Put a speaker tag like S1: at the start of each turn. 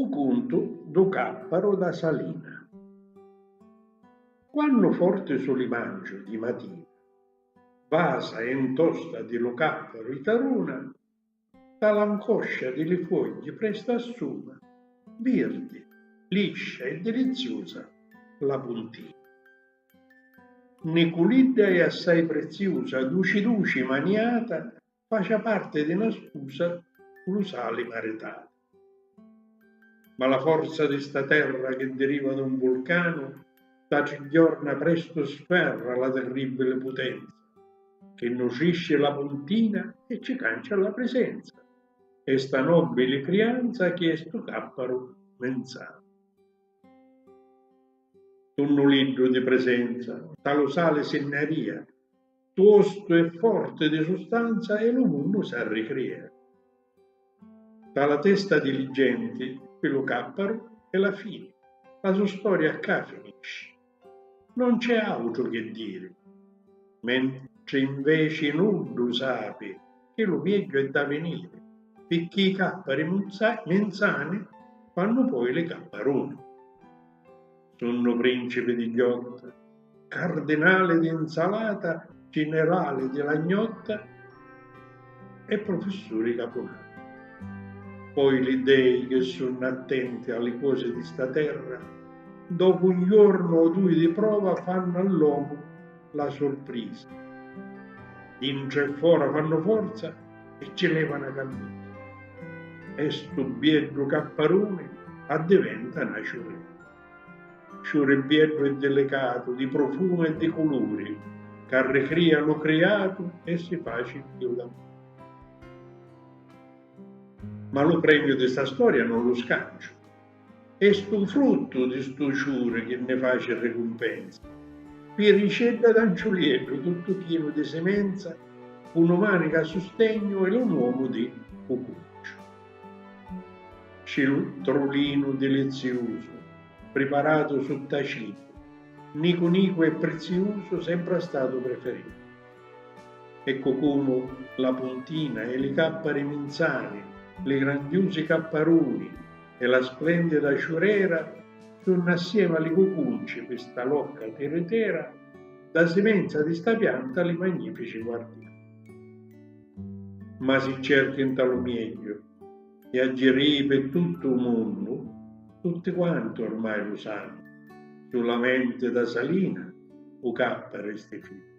S1: conto do capparo da salina. Quando forte sull'imangio di mattina, vasa e intosta di lo capparo itaruna, dall'ancoscia delle foglie presto assuma, verde, liscia e deliziosa la puntina. Niculidda e assai preziosa, duci maniata, faccia parte di una scusa l'usali maritata. Ma la forza di sta terra che deriva da un vulcano, da giorna presto sferra la terribile potenza, che nutrice la puntina e ci cancia la presenza, e sta nobile crianza che è sto capparo menzano. Tunnuliddo di presenza, talosale senneria, tosto e forte di sostanza e lo mondo s'arricrea. Dalla testa diligenti, quello capparo è la fine, la sua storia qua finisce. Non c'è altro che dire, mentre invece nudo sape che lo meglio è da venire, perché i cappari menzani fanno poi le capparone. Sono principe di ghiotta, cardinale di insalata, generale di lagnotta e professori caponati. Poi gli dei che sono attenti alle cose di sta terra, dopo un giorno o due di prova fanno all'uomo la sorpresa. Dentro e fuori fanno forza e ci levano a camminare. E sto biedro capparone addiventa una ciuretta. Biedro e delicato, di profumo e di colori, che ricrea lo creato e si face Dio d'amore. Ma lo premio di sta storia non lo scancio. È sto frutto di sto ciure che ne face ricompensa. Per ricetta d'anciulietto tutto pieno di semenza, una manica a sostegno e un uomo di cucuccio. Citrulino delizioso, preparato su tacito, nico e prezioso, sempre stato preferito. Ecco come la puntina e le cappare minzane, le grandiose capparoni e la splendida ciurera sono assieme alle cucunce per sta locca terretera, da semenza di sta pianta le magnifici guardiani. Ma si cerca in tal meglio e agirì per tutto il mondo, tutti quanti ormai lo sanno, sulla mente da salina o cappare ste figlie.